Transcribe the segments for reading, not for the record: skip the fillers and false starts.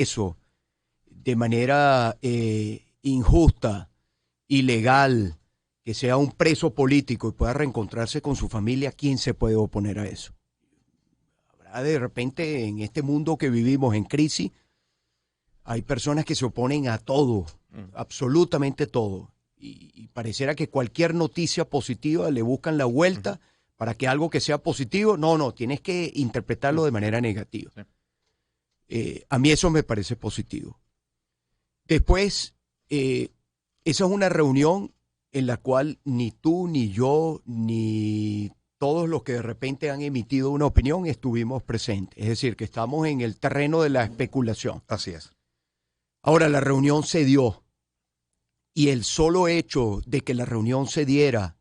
preso de manera injusta, ilegal, que sea un preso político y pueda reencontrarse con su familia, ¿quién se puede oponer a eso? Habrá de repente en este mundo que vivimos en crisis, hay personas que se oponen a todo, absolutamente todo. Y pareciera que cualquier noticia positiva le buscan la vuelta para que algo que sea positivo, no, tienes que interpretarlo de manera negativa. A mí eso me parece positivo. Después, esa es una reunión en la cual ni tú, ni yo, ni todos los que de repente han emitido una opinión estuvimos presentes. Es decir, que estamos en el terreno de la especulación. Así es. Ahora, la reunión se dio y el solo hecho de que la reunión se diera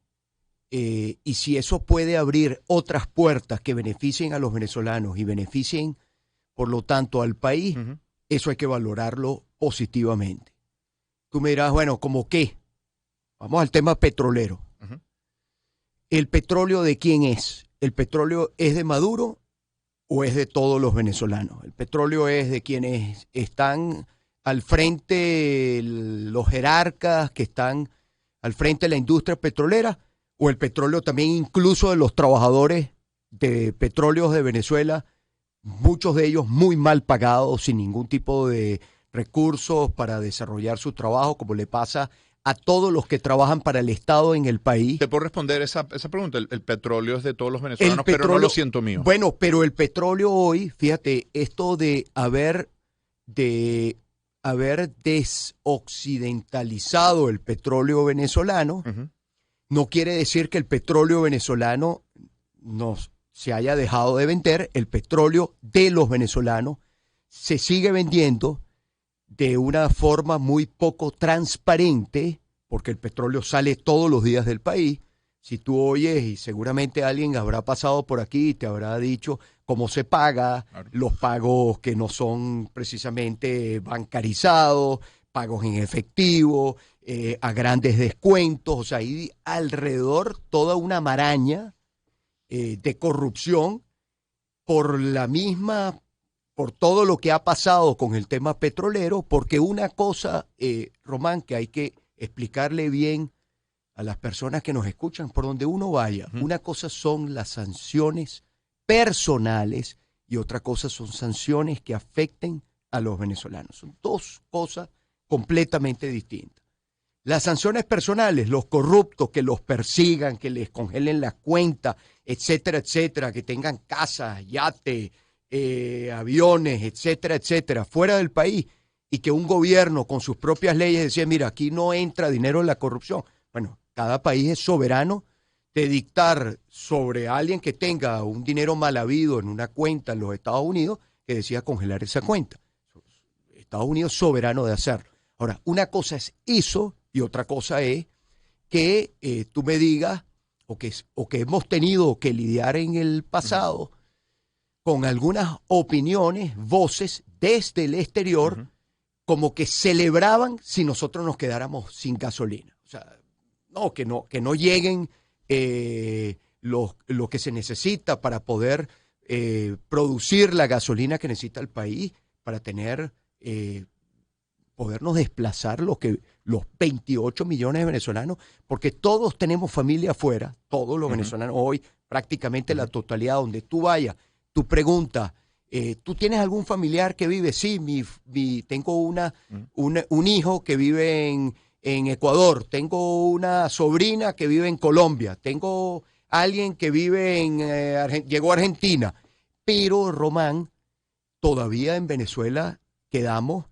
y si eso puede abrir otras puertas que beneficien a los venezolanos y beneficien, por lo tanto, al país, eso hay que valorarlo positivamente. Tú me dirás, bueno, ¿cómo qué? Vamos al tema petrolero. ¿El petróleo de quién es? ¿El petróleo es de Maduro o es de todos los venezolanos? El petróleo es de quienes están al frente, los jerarcas que están al frente de la industria petrolera, o el petróleo también incluso de los trabajadores de petróleos de Venezuela, muchos de ellos muy mal pagados, sin ningún tipo de recursos para desarrollar su trabajo, como le pasa a todos los que trabajan para el Estado en el país. ¿Te puedo responder esa pregunta? El petróleo es de todos los venezolanos, pero no lo siento mío. Bueno, pero el petróleo hoy, fíjate, esto de haber desoccidentalizado el petróleo venezolano, no quiere decir que el petróleo venezolano se haya dejado de vender. El petróleo de los venezolanos se sigue vendiendo de una forma muy poco transparente, porque el petróleo sale todos los días del país. Si tú oyes, y seguramente alguien habrá pasado por aquí y te habrá dicho cómo se paga, los pagos que no son precisamente bancarizados, pagos en efectivo, a grandes descuentos, o sea, hay alrededor toda una maraña de corrupción por todo lo que ha pasado con el tema petrolero, porque una cosa, Román, que hay que explicarle bien a las personas que nos escuchan por donde uno vaya, una cosa son las sanciones personales y otra cosa son sanciones que afecten a los venezolanos. Son dos cosas completamente distintas. Las sanciones personales, los corruptos que los persigan, que les congelen las cuentas, etcétera, que tengan casas, yates, aviones, etcétera, fuera del país, y que un gobierno con sus propias leyes decía, mira, aquí no entra dinero en la corrupción. Bueno, cada país es soberano de dictar sobre alguien que tenga un dinero mal habido en una cuenta en los Estados Unidos, que decida congelar esa cuenta. Estados Unidos es soberano de hacerlo. Ahora, una cosa es eso y otra cosa es que tú me digas o que hemos tenido que lidiar en el pasado con algunas opiniones, voces desde el exterior, como que celebraban si nosotros nos quedáramos sin gasolina. O sea, que no lleguen lo que se necesita para poder producir la gasolina que necesita el país para tener podernos desplazar los 28 millones de venezolanos, porque todos tenemos familia afuera, todos los venezolanos hoy, prácticamente la totalidad, donde tú vayas, tú preguntas, ¿tú tienes algún familiar que vive? Sí, tengo un hijo que vive en Ecuador, tengo una sobrina que vive en Colombia, tengo alguien que vive llegó a Argentina, pero Román, todavía en Venezuela quedamos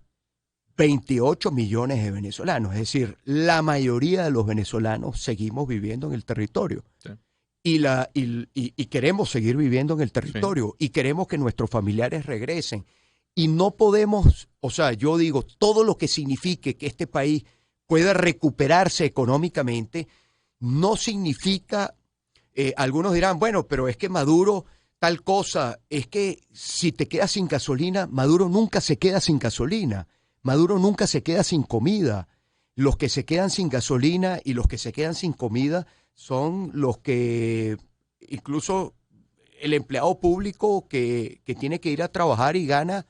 28 millones de venezolanos, es decir, la mayoría de los venezolanos seguimos viviendo en el territorio. Sí. Y queremos seguir viviendo en el territorio, sí, y queremos que nuestros familiares regresen. Y no podemos, o sea, yo digo, todo lo que signifique que este país pueda recuperarse económicamente, no significa, algunos dirán, bueno, pero es que Maduro tal cosa, es que si te quedas sin gasolina, Maduro nunca se queda sin gasolina. Maduro nunca se queda sin comida. Los que se quedan sin gasolina y los que se quedan sin comida son los que, incluso el empleado público que tiene que ir a trabajar y gana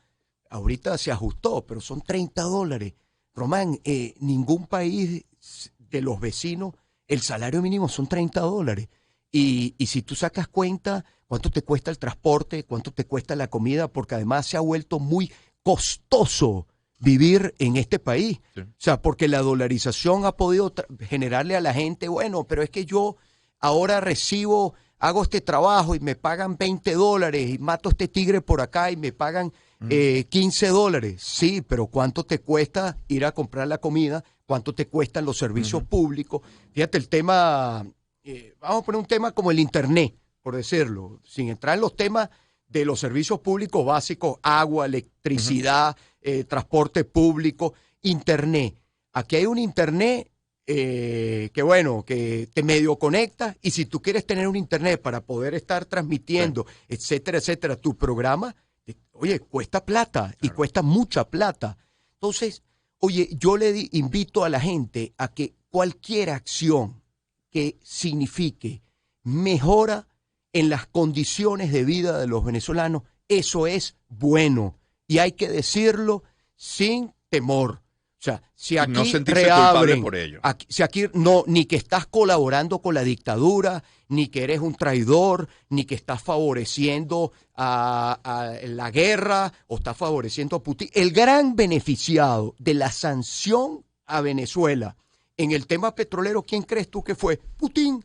ahorita se ajustó, pero son $30. Román, ningún país de los vecinos, el salario mínimo son $30. Y si tú sacas cuenta cuánto te cuesta el transporte, cuánto te cuesta la comida, porque además se ha vuelto muy costoso vivir en este país. Sí. O sea, porque la dolarización ha podido generarle a la gente, bueno, pero es que yo ahora hago este trabajo y me pagan $20 y mato a este tigre por acá y me pagan $15. Sí, pero ¿cuánto te cuesta ir a comprar la comida? ¿Cuánto te cuestan los servicios públicos? Fíjate el tema, vamos a poner un tema como el Internet, por decirlo, sin entrar en los temas de los servicios públicos básicos, agua, electricidad, transporte público, Internet. Aquí hay un Internet que te medio conecta, y si tú quieres tener un Internet para poder estar transmitiendo, etcétera, tu programa, oye, cuesta plata, y cuesta mucha plata. Entonces, oye, yo le invito a la gente a que cualquier acción que signifique mejora en las condiciones de vida de los venezolanos, eso es bueno. Y hay que decirlo sin temor. O sea, si aquí no sentirse culpable por ello. Si aquí no, ni que estás colaborando con la dictadura, ni que eres un traidor, ni que estás favoreciendo a la guerra o estás favoreciendo a Putin. El gran beneficiado de la sanción a Venezuela en el tema petrolero, ¿quién crees tú que fue? Putin.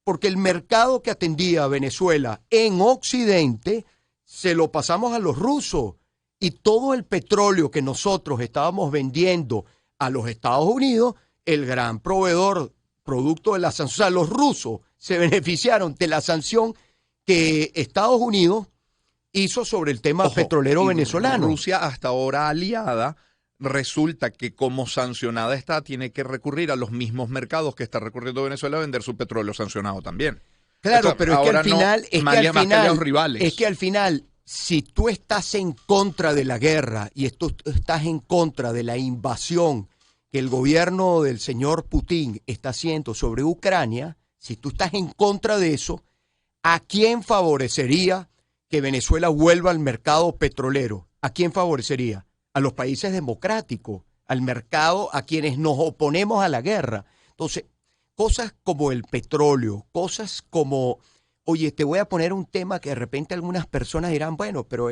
Porque el mercado que atendía a Venezuela en Occidente se lo pasamos a los rusos. Y todo el petróleo que nosotros estábamos vendiendo a los Estados Unidos, el gran proveedor, producto de la sanción, o sea, los rusos se beneficiaron de la sanción que Estados Unidos hizo sobre el tema petrolero venezolano. Rusia, hasta ahora aliada, resulta que como sancionada está, tiene que recurrir a los mismos mercados que está recurriendo Venezuela a vender su petrollo sancionado también. Claro, esto, pero es que al final, si tú estás en contra de la guerra y estás en contra de la invasión que el gobierno del señor Putin está haciendo sobre Ucrania, si tú estás en contra de eso, ¿a quién favorecería que Venezuela vuelva al mercado petrolero? ¿A quién favorecería? A los países democráticos, al mercado, a quienes nos oponemos a la guerra. Entonces, cosas como el petróleo, cosas como... Oye, te voy a poner un tema que de repente algunas personas dirán, bueno, pero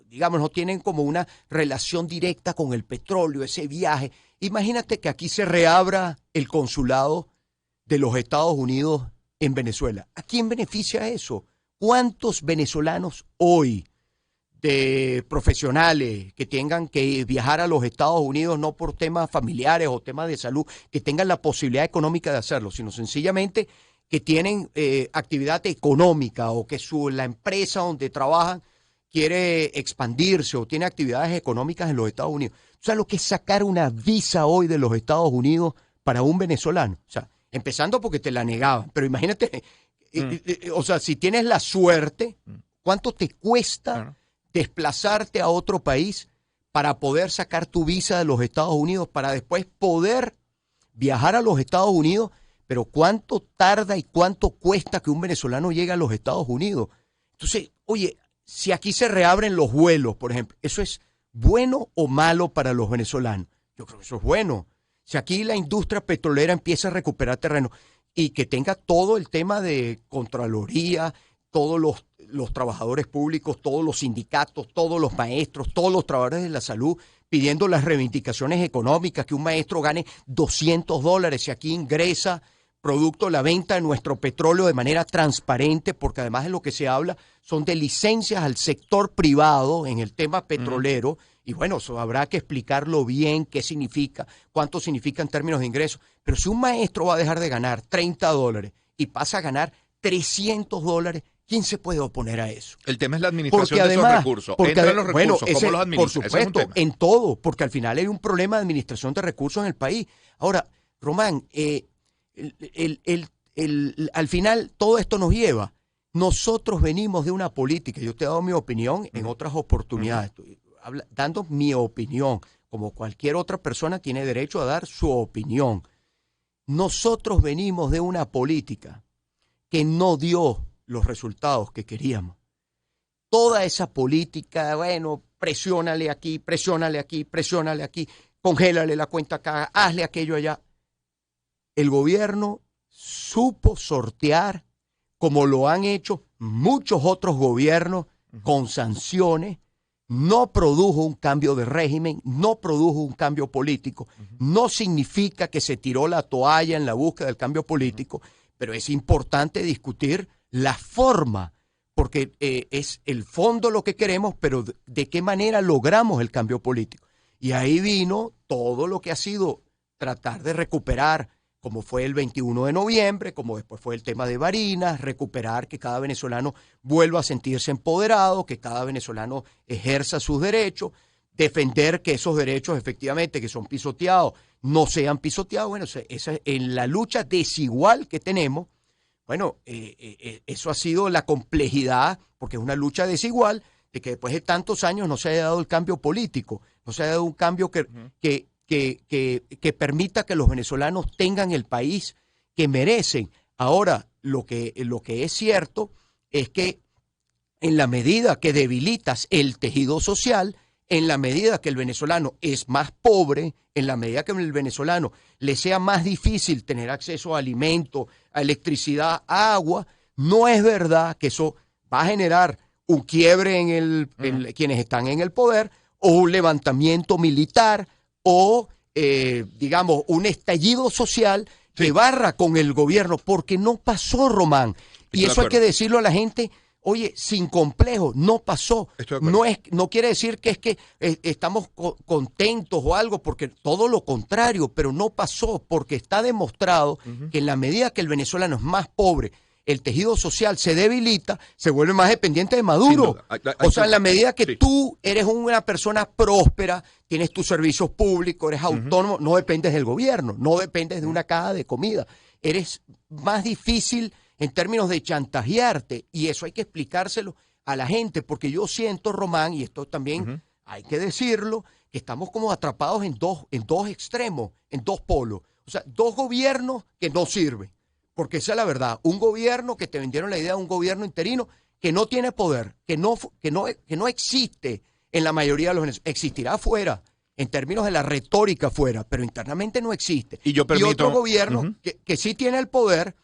digamos, no tienen como una relación directa con el petróleo, ese viaje. Imagínate que aquí se reabra el consulado de los Estados Unidos en Venezuela. ¿A quién beneficia eso? ¿Cuántos venezolanos hoy, de profesionales que tengan que viajar a los Estados Unidos, no por temas familiares o temas de salud, que tengan la posibilidad económica de hacerlo, sino sencillamente que tienen actividad económica o que la empresa donde trabajan quiere expandirse o tiene actividades económicas en los Estados Unidos? O sea, lo que es sacar una visa hoy de los Estados Unidos para un venezolano. O sea, empezando porque te la negaban, pero imagínate, o sea, si tienes la suerte, ¿cuánto te cuesta desplazarte a otro país para poder sacar tu visa de los Estados Unidos, para después poder viajar a los Estados Unidos? Pero ¿cuánto tarda y cuánto cuesta que un venezolano llegue a los Estados Unidos? Entonces, oye, si aquí se reabren los vuelos, por ejemplo, ¿eso es bueno o malo para los venezolanos? Yo creo que eso es bueno. Si aquí la industria petrolera empieza a recuperar terreno y que tenga todo el tema de Contraloría, todos los trabajadores públicos, todos los sindicatos, todos los maestros, todos los trabajadores de la salud, pidiendo las reivindicaciones económicas, que un maestro gane $200 si aquí ingresa producto de la venta de nuestro petróleo de manera transparente, porque además de lo que se habla son de licencias al sector privado en el tema petrolero, y bueno, eso habrá que explicarlo bien, qué significa, cuánto significa en términos de ingresos. Pero si un maestro va a dejar de ganar $30 y pasa a ganar $300, ¿quién se puede oponer a eso? El tema es la administración de esos recursos. Entran los recursos, ¿cómo los administran? Por supuesto, en todo, porque al final hay un problema de administración de recursos en el país. Ahora, Román, al final todo esto nos lleva. Nosotros venimos de una política, yo te he dado mi opinión en otras oportunidades, estoy dando mi opinión, como cualquier otra persona tiene derecho a dar su opinión. Nosotros venimos de una política que no dio los resultados que queríamos. toda esa política, bueno, presiónale aquí, congélale la cuenta acá, hazle aquello allá. El gobierno supo sortear, como lo han hecho muchos otros gobiernos, con sanciones, no produjo un cambio de régimen, no produjo un cambio político, no significa que se tiró la toalla en la búsqueda del cambio político, pero es importante discutir la forma, porque es el fondo lo que queremos, pero de qué manera logramos el cambio político. Y ahí vino todo lo que ha sido tratar de recuperar, como fue el 21 de noviembre, como después fue el tema de Barinas, recuperar que cada venezolano vuelva a sentirse empoderado, que cada venezolano ejerza sus derechos, defender que esos derechos efectivamente que son pisoteados no sean pisoteados. Bueno, esa, en la lucha desigual que tenemos, bueno, eso ha sido la complejidad, porque es una lucha desigual, de que después de tantos años no se haya dado el cambio político, no se haya dado un cambio que permita que los venezolanos tengan el país que merecen. Ahora, lo que es cierto es que en la medida que debilitas el tejido social, en la medida que el venezolano es más pobre, en la medida que el venezolano le sea más difícil tener acceso a alimentos, a electricidad, a agua, no es verdad que eso va a generar un quiebre en quienes están en el poder, o un levantamiento militar, o digamos un estallido social que barra con el gobierno, porque no pasó, Román. Y eso hay que decirlo a la gente. Oye, sin complejo, no pasó. No quiere decir que es que estamos contentos o algo, porque todo lo contrario, pero no pasó, porque está demostrado que en la medida que el venezolano es más pobre, el tejido social se debilita, se vuelve más dependiente de Maduro. O sea, en la medida que tú eres una persona próspera, tienes tus servicios públicos, eres autónomo, no dependes del gobierno, no dependes de una caja de comida. Eres más difícil en términos de chantajearte, y eso hay que explicárselo a la gente, porque yo siento, Román, y esto también hay que decirlo, que estamos como atrapados en dos extremos, en dos polos. O sea, dos gobiernos que no sirven. Porque esa es la verdad, un gobierno que te vendieron la idea de un gobierno interino que no tiene poder, que no existe en la mayoría de los venezolanos. Existirá afuera, en términos de la retórica afuera, pero internamente no existe. Y otro gobierno que sí tiene el poder,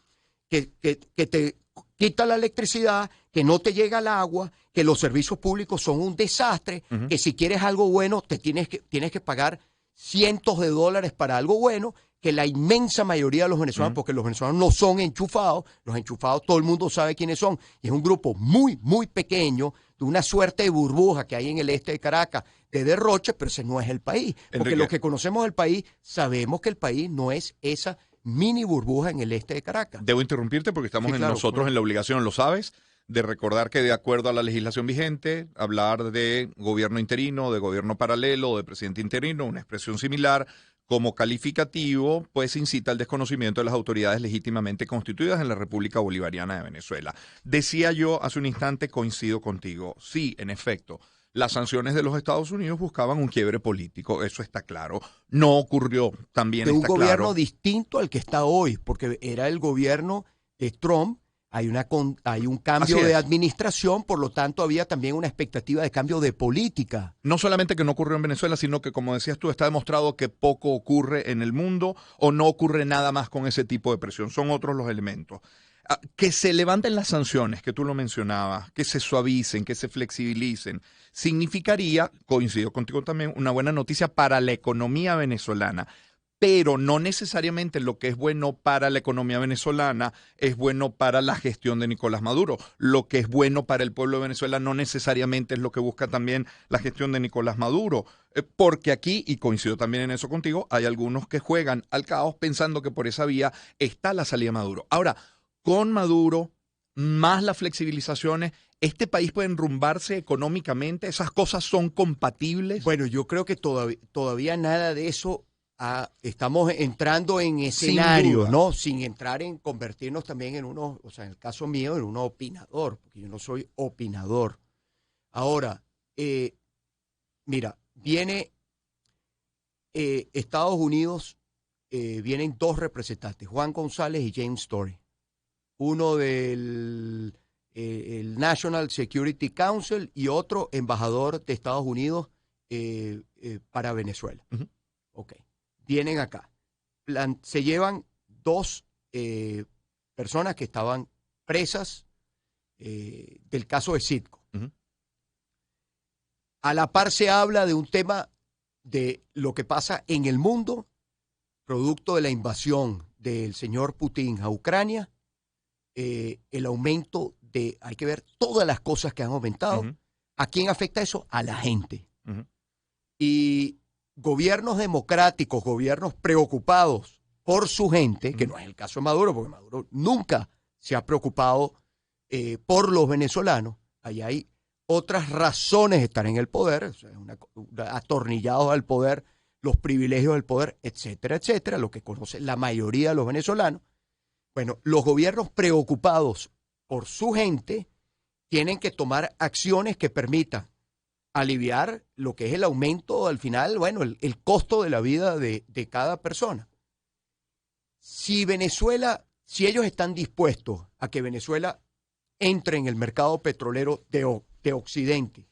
que te quita la electricidad, que no te llega el agua, que los servicios públicos son un desastre, que si quieres algo bueno te tienes que pagar cientos de dólares para algo bueno, que la inmensa mayoría de los venezolanos, porque los venezolanos no son enchufados, los enchufados todo el mundo sabe quiénes son, y es un grupo muy, muy pequeño, de una suerte de burbuja que hay en el este de Caracas, de derroche, pero ese no es el país. Porque los que conocemos el país, sabemos que el país no es esa mini burbuja en el este de Caracas. Debo interrumpirte porque estamos nosotros en la obligación, lo sabes, de recordar que de acuerdo a la legislación vigente, hablar de gobierno interino, de gobierno paralelo, de presidente interino, una expresión similar, como calificativo, pues incita al desconocimiento de las autoridades legítimamente constituidas en la República Bolivariana de Venezuela. Decía yo hace un instante, coincido contigo, sí, en efecto, las sanciones de los Estados Unidos buscaban un quiebre político, eso está claro. No ocurrió, también está claro. De un gobierno distinto al que está hoy, porque era el gobierno de Trump. Hay un cambio de administración, por lo tanto había también una expectativa de cambio de política. No solamente que no ocurrió en Venezuela, sino que, como decías tú, está demostrado que poco ocurre en el mundo o no ocurre nada más con ese tipo de presión. Son otros los elementos. Que se levanten las sanciones, que tú lo mencionabas, que se suavicen, que se flexibilicen, significaría, coincido contigo también, una buena noticia para la economía venezolana. Pero no necesariamente lo que es bueno para la economía venezolana es bueno para la gestión de Nicolás Maduro. Lo que es bueno para el pueblo de Venezuela no necesariamente es lo que busca también la gestión de Nicolás Maduro. Porque aquí, y coincido también en eso contigo, hay algunos que juegan al caos pensando que por esa vía está la salida de Maduro. Ahora, con Maduro, más las flexibilizaciones, ¿este país puede enrumbarse económicamente? ¿Esas cosas son compatibles? Bueno, yo creo que todavía nada de eso. Estamos entrando en escenarios, ¿no? Sin entrar en convertirnos también en uno, o sea, en el caso mío, en un opinador, porque yo no soy opinador. Ahora, mira, viene Estados Unidos, vienen dos representantes, Juan González y James Story. Uno del el National Security Council y otro embajador de Estados Unidos para Venezuela. Ok, vienen acá. Se llevan dos personas que estaban presas del caso de Citgo. A la par se habla de un tema de lo que pasa en el mundo, producto de la invasión del señor Putin a Ucrania, el aumento hay que ver todas las cosas que han aumentado. ¿A quién afecta eso? A la gente. Y gobiernos democráticos, gobiernos preocupados por su gente, que no es el caso de Maduro, porque Maduro nunca se ha preocupado por los venezolanos. Allá hay otras razones de estar en el poder, o sea, atornillados al poder, los privilegios del poder, etcétera, etcétera, lo que conoce la mayoría de los venezolanos. Bueno, los gobiernos preocupados por su gente tienen que tomar acciones que permitan aliviar lo que es el aumento, al final, bueno, el costo de la vida de cada persona. Si ellos están dispuestos a que Venezuela entre en el mercado petrolero de Occidente,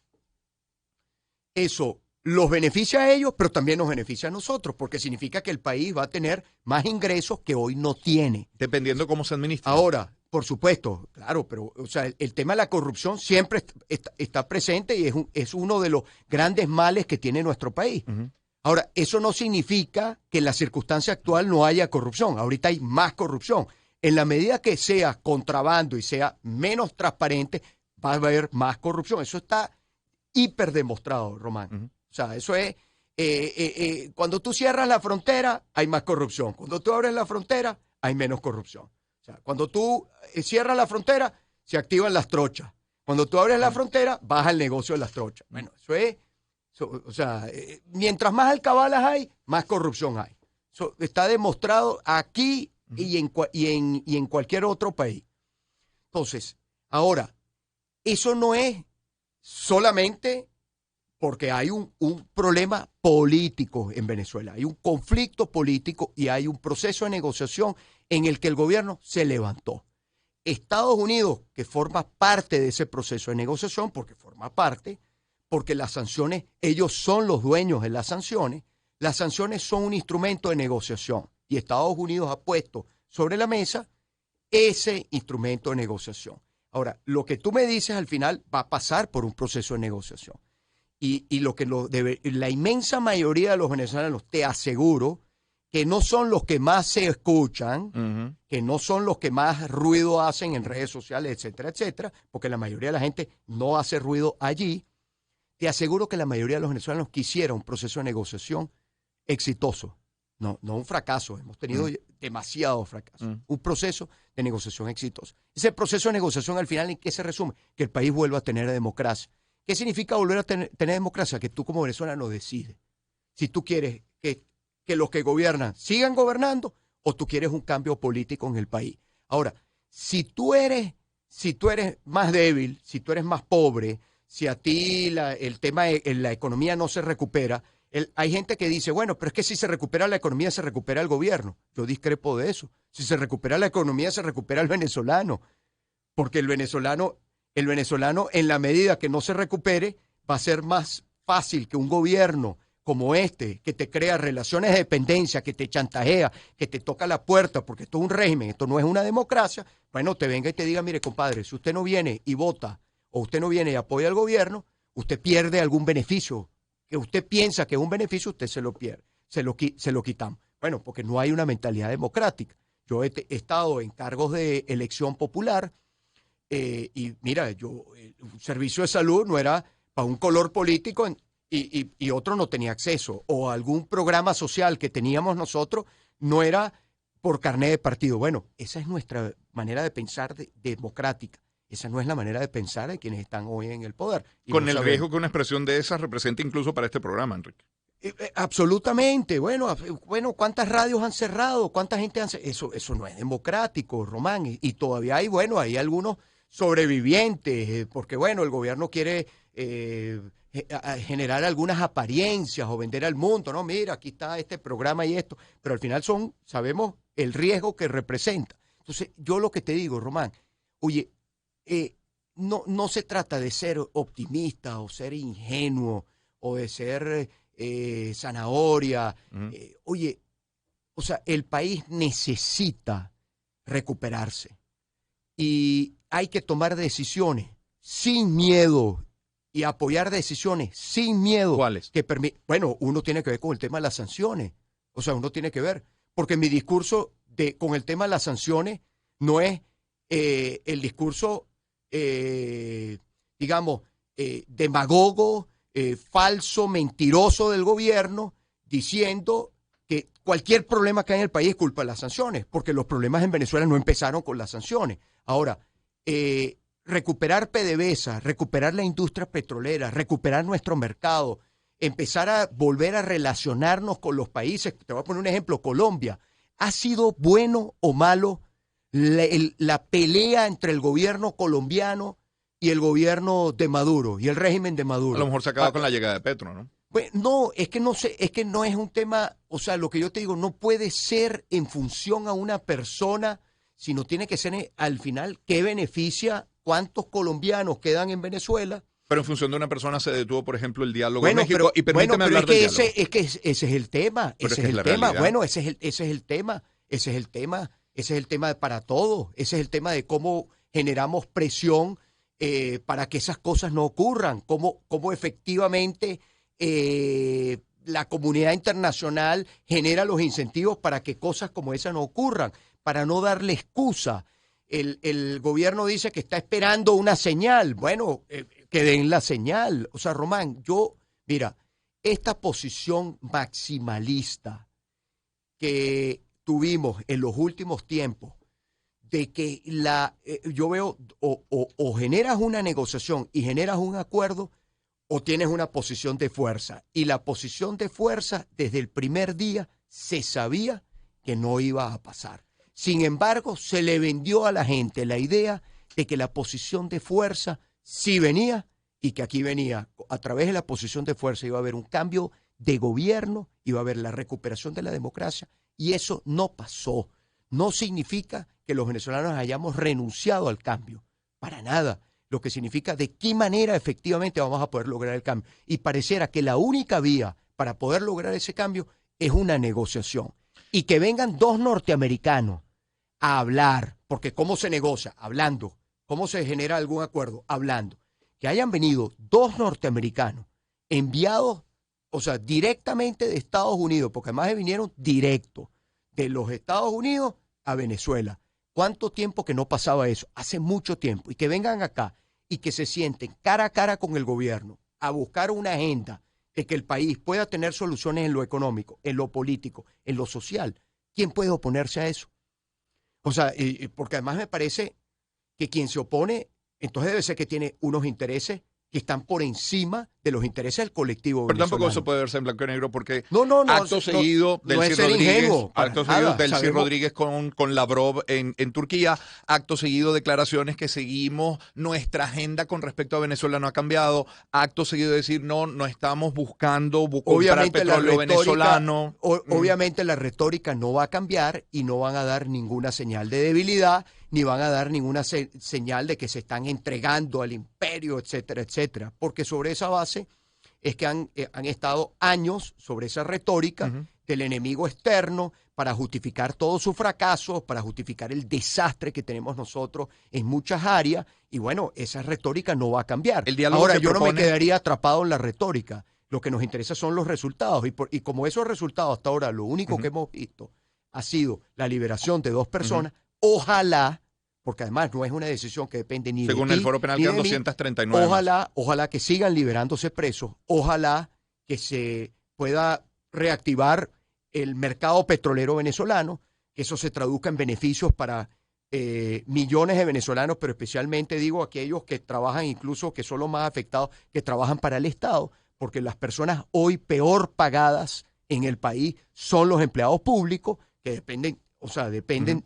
eso los beneficia a ellos, pero también nos beneficia a nosotros, porque significa que el país va a tener más ingresos que hoy no tiene. Dependiendo cómo se administra. Ahora, por supuesto, claro, pero o sea, el tema de la corrupción siempre está presente y es uno de los grandes males que tiene nuestro país. Ahora, eso no significa que en la circunstancia actual no haya corrupción. Ahorita hay más corrupción. En la medida que sea contrabando y sea menos transparente, va a haber más corrupción. Eso está hiper demostrado, Román. O sea, eso es, cuando tú cierras la frontera, hay más corrupción. Cuando tú abres la frontera, hay menos corrupción. O sea, cuando tú cierras la frontera, se activan las trochas. Cuando tú abres la frontera, baja el negocio de las trochas. Bueno, eso es, o sea, mientras más alcabalas hay, más corrupción hay. Eso está demostrado aquí y en cualquier otro país. Entonces, ahora, eso no es solamente porque hay un problema político en Venezuela, hay un conflicto político y hay un proceso de negociación en el que el gobierno se levantó. Estados Unidos, que forma parte de ese proceso de negociación, porque forma parte, porque las sanciones, ellos son los dueños de las sanciones son un instrumento de negociación y Estados Unidos ha puesto sobre la mesa ese instrumento de negociación. Ahora, lo que tú me dices al final va a pasar por un proceso de negociación. Y lo que la inmensa mayoría de los venezolanos, te aseguro, que no son los que más se escuchan, que no son los que más ruido hacen en redes sociales, etcétera, etcétera, porque la mayoría de la gente no hace ruido allí. Te aseguro que la mayoría de los venezolanos quisiera un proceso de negociación exitoso, no un fracaso. Hemos tenido demasiados fracasos. Un proceso de negociación exitoso. Ese proceso de negociación al final, ¿en qué se resume? Que el país vuelva a tener democracia. ¿Qué significa volver a tener democracia? Que tú como venezolano decides si tú quieres que los que gobiernan sigan gobernando o tú quieres un cambio político en el país. Ahora, si tú eres más débil, si tú eres más pobre, si a ti el tema de la economía no se recupera, hay gente que dice, bueno, pero es que si se recupera la economía, se recupera el gobierno. Yo discrepo de eso. Si se recupera la economía, se recupera el venezolano. Porque el venezolano, en la medida que no se recupere, va a ser más fácil que un gobierno como este, que te crea relaciones de dependencia, que te chantajea, que te toca la puerta, porque esto es un régimen, esto no es una democracia, bueno, te venga y te diga, mire, compadre, si usted no viene y vota, o usted no viene y apoya al gobierno, usted pierde algún beneficio, que usted piensa que es un beneficio, usted se lo pierde, se lo quitamos. Bueno, porque no hay una mentalidad democrática. Yo he estado en cargos de elección popular, y mira, un servicio de salud no era para un color político y otro no tenía acceso, o algún programa social que teníamos nosotros no era por carné de partido. Bueno, esa es nuestra manera de pensar democrática. Esa no es la manera de pensar de quienes están hoy en el poder. Con el riesgo que una expresión de esas represente incluso para este programa, Enrique. Absolutamente. Bueno, ¿cuántas radios han cerrado? ¿Cuánta gente han cerrado? Eso no es democrático, Román. Y todavía hay algunos sobrevivientes, porque el gobierno quiere generar algunas apariencias o vender al mundo, ¿no? Mira, aquí está este programa y esto, pero al final sabemos el riesgo que representa. Entonces, yo lo que te digo, Román, oye, no se trata de ser optimista o ser ingenuo o de ser zanahoria. Oye, o sea, el país necesita recuperarse y hay que tomar decisiones sin miedo y apoyar decisiones sin miedo. ¿Cuáles? Bueno, uno tiene que ver con el tema de las sanciones. O sea, uno tiene que ver. Porque mi discurso con el tema de las sanciones no es el discurso, digamos, demagogo, falso, mentiroso del gobierno, diciendo que cualquier problema que hay en el país es culpa de las sanciones, porque los problemas en Venezuela no empezaron con las sanciones. Ahora, recuperar PDVSA, recuperar la industria petrolera, recuperar nuestro mercado, empezar a volver a relacionarnos con los países. Te voy a poner un ejemplo, Colombia. ¿Ha sido bueno o malo la pelea entre el gobierno colombiano y el gobierno de Maduro y el régimen de Maduro? A lo mejor se acaba con la llegada de Petro, ¿no? Pues no, es que no sé, es que no es un tema, o sea, lo que yo te digo, no puede ser en función a una persona, sino tiene que ser al final qué beneficia, cuántos colombianos quedan en Venezuela. Pero en función de una persona se detuvo, por ejemplo, el diálogo Bueno, en México. Y permíteme hablar del diálogo. Ese es el tema. Pero Ese es que es es el la tema. realidad. Bueno, ese es el tema. Ese es el tema. Ese es el tema para todos. Ese es el tema de cómo generamos presión para que esas cosas no ocurran. Cómo efectivamente la comunidad internacional genera los incentivos para que cosas como esas no ocurran, para no darle excusa. El gobierno dice que está esperando una señal. Bueno, que den la señal. O sea, Román, mira, esta posición maximalista que tuvimos en los últimos tiempos, de que yo veo, o generas una negociación y generas un acuerdo, o tienes una posición de fuerza. Y la posición de fuerza, desde el primer día, se sabía que no iba a pasar. Sin embargo, se le vendió a la gente la idea de que la posición de fuerza sí venía y que aquí venía, a través de la posición de fuerza iba a haber un cambio de gobierno, iba a haber la recuperación de la democracia, y eso no pasó. No significa que los venezolanos hayamos renunciado al cambio, para nada. Lo que significa de qué manera efectivamente vamos a poder lograr el cambio. Y pareciera que la única vía para poder lograr ese cambio es una negociación. Y que vengan dos norteamericanos a hablar, porque ¿cómo se negocia? Hablando. ¿Cómo se genera algún acuerdo? Hablando. Que hayan venido dos norteamericanos enviados, o sea, directamente de Estados Unidos, porque además vinieron directo de los Estados Unidos a Venezuela. ¿Cuánto tiempo que no pasaba eso? Hace mucho tiempo. Y que vengan acá y que se sienten cara a cara con el gobierno a buscar una agenda de que el país pueda tener soluciones en lo económico, en lo político, en lo social. ¿Quién puede oponerse a eso? O sea, porque además me parece que quien se opone, entonces debe ser que tiene unos intereses que están por encima de los intereses del colectivo Pero venezolano. tampoco eso puede verse en blanco y negro porque no, acto seguido no es ser ingenuo, Delcy Rodríguez con Lavrov en Turquía, acto seguido declaraciones que seguimos, nuestra agenda con respecto a Venezuela no ha cambiado, acto seguido decir no estamos buscando comprar petróleo venezolano. Obviamente la retórica no va a cambiar y no van a dar ninguna señal de debilidad, ni van a dar ninguna señal de que se están entregando al imperio, etcétera, etcétera, porque sobre esa base es que han estado años sobre esa retórica del enemigo externo para justificar todos sus fracasos, para justificar el desastre que tenemos nosotros en muchas áreas, y bueno, esa retórica no va a cambiar. Ahora, yo no me quedaría atrapado en la retórica, lo que nos interesa son los resultados, y como esos resultados hasta ahora, lo único que hemos visto ha sido la liberación de dos personas. Ojalá, porque además no es una decisión que depende ni según de ti, el Foro Penal ni quedan de mí. 239 Ojalá que sigan liberándose presos, ojalá que se pueda reactivar el mercado petrolero venezolano, que eso se traduzca en beneficios para millones de venezolanos, pero especialmente digo aquellos que trabajan, incluso que son los más afectados, que trabajan para el Estado, porque las personas hoy peor pagadas en el país son los empleados públicos, que dependen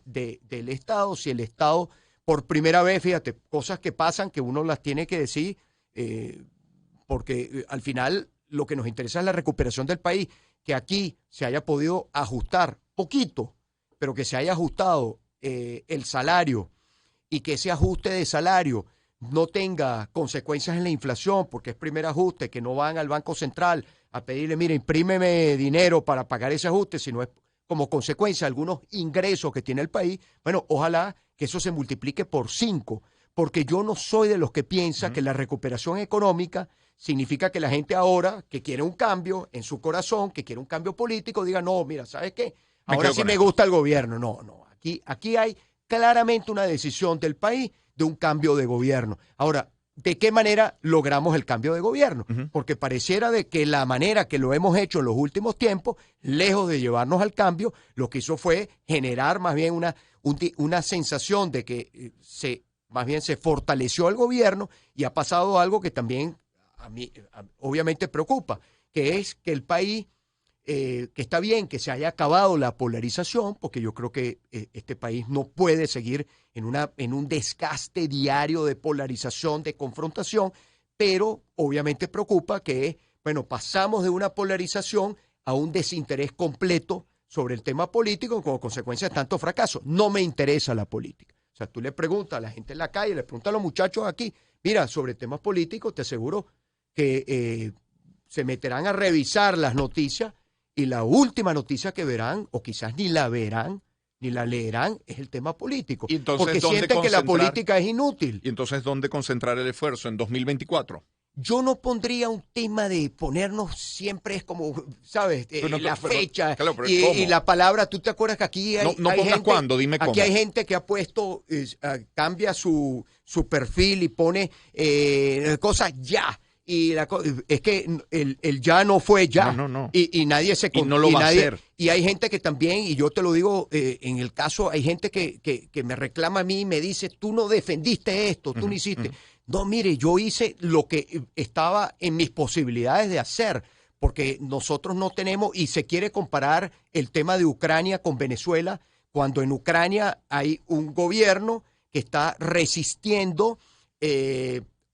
del Estado. Si el Estado, por primera vez, fíjate, cosas que pasan que uno las tiene que decir, porque al final lo que nos interesa es la recuperación del país, que aquí se haya podido ajustar poquito, pero que se haya ajustado el salario, y que ese ajuste de salario no tenga consecuencias en la inflación, porque es primer ajuste, que no van al Banco Central a pedirle, mire, imprímeme dinero para pagar ese ajuste, sino es como consecuencia de algunos ingresos que tiene el país, bueno, ojalá que eso se multiplique por 5, porque yo no soy de los que piensa que la recuperación económica significa que la gente ahora, que quiere un cambio en su corazón, que quiere un cambio político, diga, no, mira, ¿sabes qué? Ahora sí me gusta el gobierno. No, no, aquí hay claramente una decisión del país de un cambio de gobierno. Ahora, ¿de qué manera logramos el cambio de gobierno? Porque pareciera de que la manera que lo hemos hecho en los últimos tiempos, lejos de llevarnos al cambio, lo que hizo fue generar más bien una sensación de que más bien se fortaleció el gobierno, y ha pasado algo que también a mí obviamente preocupa, que es que el país, que está bien que se haya acabado la polarización, porque yo creo que este país no puede seguir en un desgaste diario de polarización, de confrontación, pero obviamente preocupa que, bueno, pasamos de una polarización a un desinterés completo sobre el tema político como consecuencia de tanto fracaso. No me interesa la política. O sea, tú le preguntas a la gente en la calle, le preguntas a los muchachos aquí, mira, sobre temas políticos, te aseguro que se meterán a revisar las noticias, y la última noticia que verán, o quizás ni la verán, ni la leerán, es el tema político. ¿Y entonces, porque sienten que la política es inútil. ¿Y entonces dónde concentrar el esfuerzo? ¿En 2024? Yo no pondría un tema de ponernos siempre, es como, ¿sabes? La fecha y la palabra. ¿Tú te acuerdas que aquí hay, no hay pongas gente, cuándo, dime cómo. Aquí hay gente que ha puesto, cambia su perfil y pone cosas ya. Y es que el ya no fue ya. No. Y nadie se... Y no lo va a hacer. Y hay gente que también, y yo te lo digo, en el caso, hay gente que me reclama a mí y me dice, tú no defendiste esto, tú no hiciste. No, mire, yo hice lo que estaba en mis posibilidades de hacer, porque nosotros no tenemos, y se quiere comparar el tema de Ucrania con Venezuela, cuando en Ucrania hay un gobierno que está resistiendo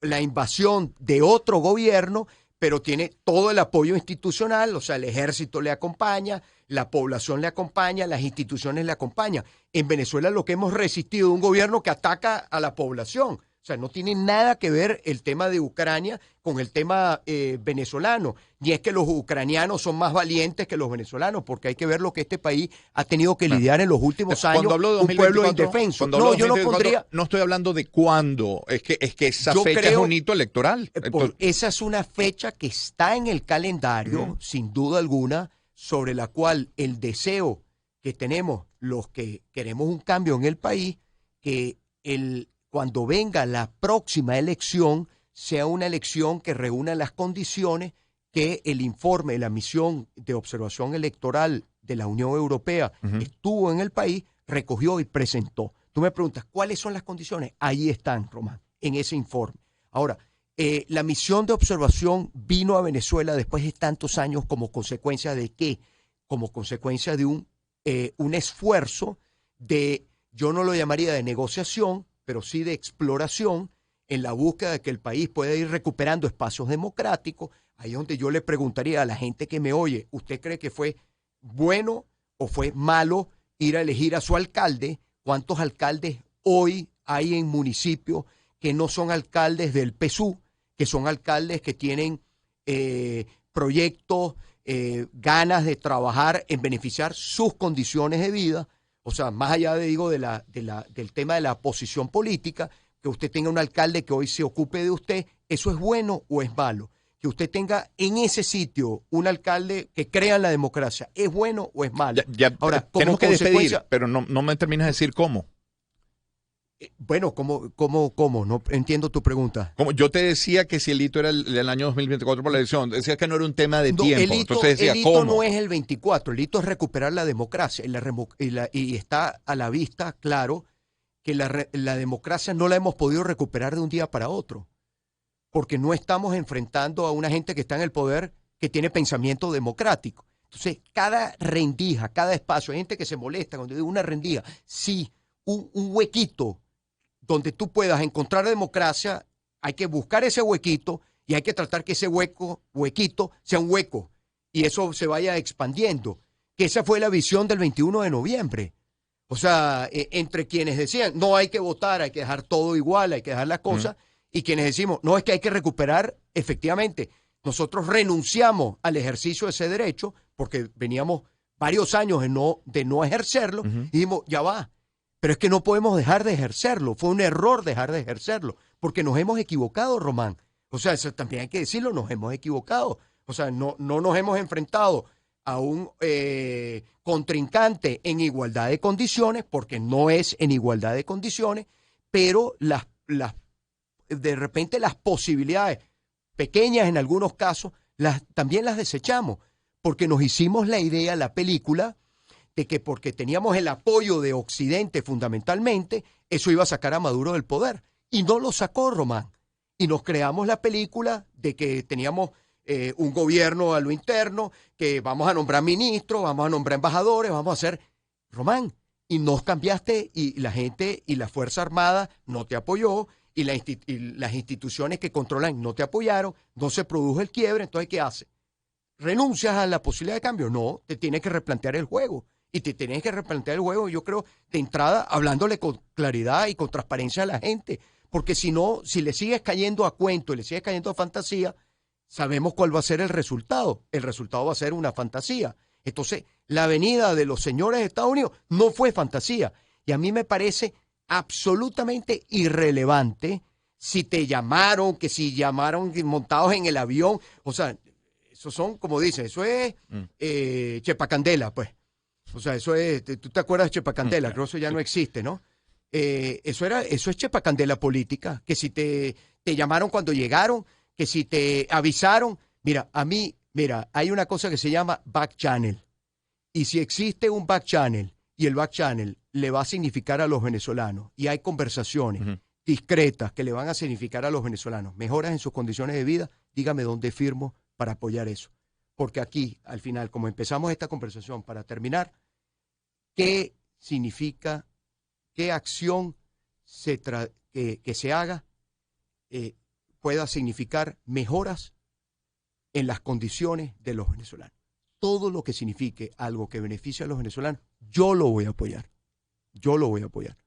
la invasión de otro gobierno, pero tiene todo el apoyo institucional, o sea, el ejército le acompaña, la población le acompaña, las instituciones le acompañan. En Venezuela lo que hemos resistido es un gobierno que ataca a la población. O sea, no tiene nada que ver el tema de Ucrania con el tema venezolano. Ni es que los ucranianos son más valientes que los venezolanos, porque hay que ver lo que este país ha tenido que lidiar en los últimos años, cuando hablo de 2024, un pueblo indefenso. No, yo no pondría... No estoy hablando de cuándo, es que esa fecha es un hito electoral. Esa es una fecha que está en el calendario, sin duda alguna, sobre la cual el deseo que tenemos los que queremos un cambio en el país, que cuando venga la próxima elección, sea una elección que reúna las condiciones que el informe de la misión de observación electoral de la Unión Europea estuvo en el país, recogió y presentó. Tú me preguntas, ¿cuáles son las condiciones? Ahí están, Román, en ese informe. Ahora, la misión de observación vino a Venezuela después de tantos años como consecuencia de ¿qué? Como consecuencia de un esfuerzo de, yo no lo llamaría de negociación, pero sí de exploración en la búsqueda de que el país pueda ir recuperando espacios democráticos. Ahí es donde yo le preguntaría a la gente que me oye, ¿usted cree que fue bueno o fue malo ir a elegir a su alcalde? ¿Cuántos alcaldes hoy hay en municipios que no son alcaldes del PSUV, que son alcaldes que tienen proyectos, ganas de trabajar en beneficiar sus condiciones de vida? O sea, más allá del tema de la posición política, que usted tenga un alcalde que hoy se ocupe de usted, ¿eso es bueno o es malo? Que usted tenga en ese sitio un alcalde que crea en la democracia, ¿es bueno o es malo? Ahora, tenemos que despedir, pero no me terminas de decir cómo. Bueno, ¿cómo? No entiendo tu pregunta. Como yo te decía que si el hito era el año 2024 por la elección, decías que no era un tema de tiempo. Entonces decía, el hito ¿cómo? no es el 24, el hito es recuperar la democracia. Y está a la vista, claro, que la democracia no la hemos podido recuperar de un día para otro, porque no estamos enfrentando a una gente que está en el poder que tiene pensamiento democrático. Entonces, cada rendija, cada espacio, hay gente que se molesta cuando digo una rendija, sí, un huequito donde tú puedas encontrar democracia, hay que buscar ese huequito y hay que tratar que ese huequito sea un hueco y eso se vaya expandiendo. Que esa fue la visión del 21 de noviembre. O sea, entre quienes decían, no hay que votar, hay que dejar todo igual, hay que dejar las cosas, Y quienes decimos, no, es que hay que recuperar, efectivamente, nosotros renunciamos al ejercicio de ese derecho porque veníamos varios años de no ejercerlo y dijimos, ya va, pero es que no podemos dejar de ejercerlo. Fue un error dejar de ejercerlo porque nos hemos equivocado, Román. O sea, eso también hay que decirlo, nos hemos equivocado. O sea, no nos hemos enfrentado a un contrincante en igualdad de condiciones, porque no es en igualdad de condiciones, pero de repente las posibilidades, pequeñas en algunos casos, también las desechamos, porque nos hicimos la idea, la película, de que porque teníamos el apoyo de Occidente fundamentalmente, eso iba a sacar a Maduro del poder. Y no lo sacó, Román. Y nos creamos la película de que teníamos un gobierno a lo interno, que vamos a nombrar ministros, vamos a nombrar embajadores, vamos a hacer... Román, y nos cambiaste y la gente y la Fuerza Armada no te apoyó y las instituciones que controlan no te apoyaron, no se produjo el quiebre, entonces ¿qué hace? ¿Renuncias a la posibilidad de cambio? No, te tienes que replantear el juego. Y te tienes que replantear el juego, yo creo, de entrada, hablándole con claridad y con transparencia a la gente. Porque si no, si le sigues cayendo a cuento y le sigues cayendo a fantasía, sabemos cuál va a ser el resultado. El resultado va a ser una fantasía. Entonces, la venida de los señores de Estados Unidos no fue fantasía. Y a mí me parece absolutamente irrelevante si te llamaron, que si llamaron montados en el avión. O sea, eso son, como dicen, eso es chepacandela, pues. O sea, eso es, ¿tú te acuerdas de chepacandela? Creo que eso ya no existe, ¿no? Eso es chepacandela política, que si te llamaron cuando llegaron, que si te avisaron. Mira, hay una cosa que se llama back channel. Y si existe un back channel y el back channel le va a significar a los venezolanos y hay conversaciones discretas que le van a significar a los venezolanos mejoras en sus condiciones de vida, dígame dónde firmo para apoyar eso. Porque aquí, al final, como empezamos esta conversación, para terminar, ¿qué significa, qué acción que se haga pueda significar mejoras en las condiciones de los venezolanos? Todo lo que signifique algo que beneficie a los venezolanos, yo lo voy a apoyar. Yo lo voy a apoyar.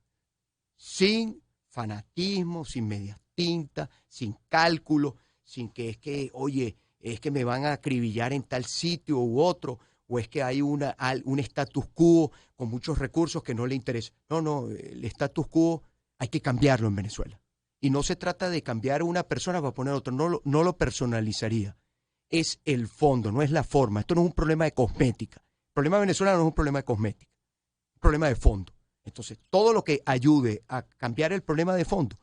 Sin fanatismo, sin medias tintas, sin cálculo, sin que es que, oye, es que me van a acribillar en tal sitio u otro, o es que hay un status quo con muchos recursos que no le interesa. No, el status quo hay que cambiarlo en Venezuela. Y no se trata de cambiar a una persona para poner a otra, no lo personalizaría. Es el fondo, no es la forma. Esto no es un problema de cosmética. El problema de Venezuela no es un problema de cosmética, es un problema de fondo. Entonces, todo lo que ayude a cambiar el problema de fondo,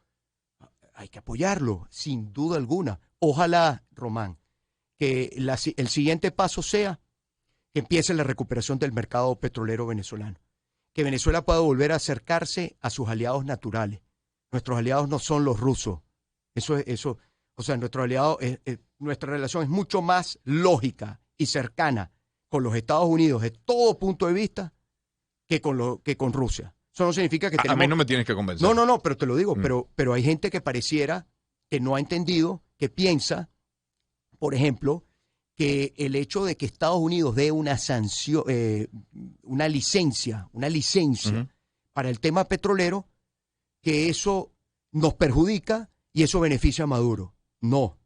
hay que apoyarlo, sin duda alguna. Ojalá, Román, que el siguiente paso sea que empiece la recuperación del mercado petrolero venezolano, que Venezuela pueda volver a acercarse a sus aliados naturales. Nuestros aliados no son los rusos. O sea, nuestra relación es mucho más lógica y cercana con los Estados Unidos de todo punto de vista que con Rusia. Eso no significa que a mí no me tienes que convencer. No, pero te lo digo, pero hay gente que pareciera que no ha entendido, que piensa, por ejemplo, que el hecho de que Estados Unidos dé una sanción, una licencia para el tema petrolero, que eso nos perjudica y eso beneficia a Maduro. No,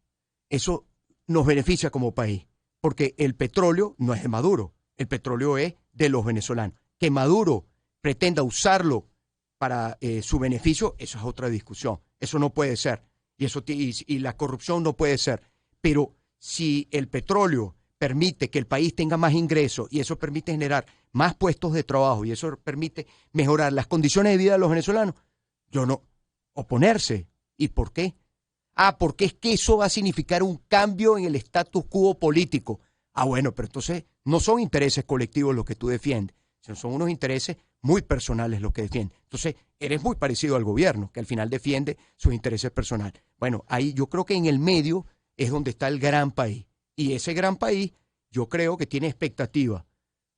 eso nos beneficia como país, porque el petróleo no es de Maduro, el petróleo es de los venezolanos. Que Maduro pretenda usarlo para su beneficio, eso es otra discusión. Eso no puede ser. Y la corrupción no puede ser. Pero si el petróleo permite que el país tenga más ingresos y eso permite generar más puestos de trabajo y eso permite mejorar las condiciones de vida de los venezolanos, yo no oponerse. ¿Y por qué? Porque es que eso va a significar un cambio en el status quo político. Bueno, pero entonces no son intereses colectivos los que tú defiendes, sino son unos intereses muy personales los que defiendes. Entonces, eres muy parecido al gobierno, que al final defiende sus intereses personales. Bueno, ahí yo creo que en el medio es donde está el gran país. Y ese gran país yo creo que tiene expectativa.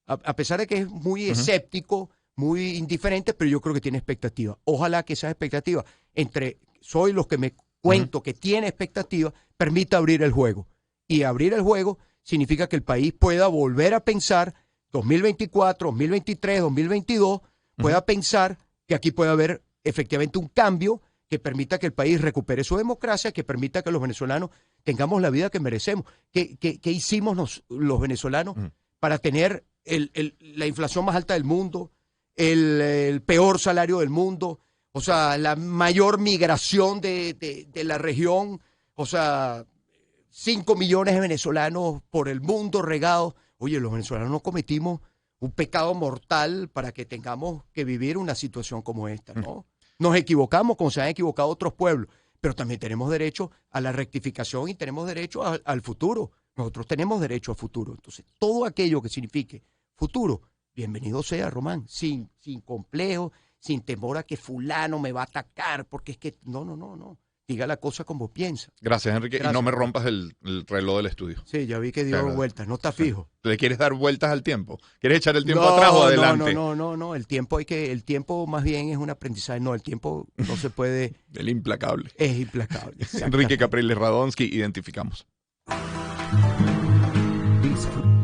A pesar de que es muy escéptico, muy indiferente, pero yo creo que tiene expectativa. Ojalá que esas expectativas, soy los que me cuento que tiene expectativa, permita abrir el juego. Y abrir el juego significa que el país pueda volver a pensar 2024, 2023, 2022, pueda pensar que aquí puede haber efectivamente un cambio, que permita que el país recupere su democracia, que permita que los venezolanos tengamos la vida que merecemos. ¿Qué hicimos los venezolanos para tener la inflación más alta del mundo, el peor salario del mundo, o sea, la mayor migración de la región, o sea, 5 millones de venezolanos por el mundo regados? Oye, los venezolanos no cometimos un pecado mortal para que tengamos que vivir una situación como esta, ¿no? Nos equivocamos como se han equivocado otros pueblos, pero también tenemos derecho a la rectificación y tenemos derecho al futuro. Nosotros tenemos derecho al futuro. Entonces, todo aquello que signifique futuro, bienvenido sea, Román, sin complejo, sin temor a que fulano me va a atacar, porque es que no. Diga la cosa como piensa. Gracias, Enrique. Gracias. Y no me rompas el reloj del estudio. Sí, ya vi que dio vueltas, no está fijo. ¿Le quieres dar vueltas al tiempo? ¿Quieres echar el tiempo atrás o adelante? No. El tiempo más bien es un aprendizaje. No, el tiempo no se puede. El implacable. Es implacable. Enrique Capriles Radonsky, identificamos. Visa.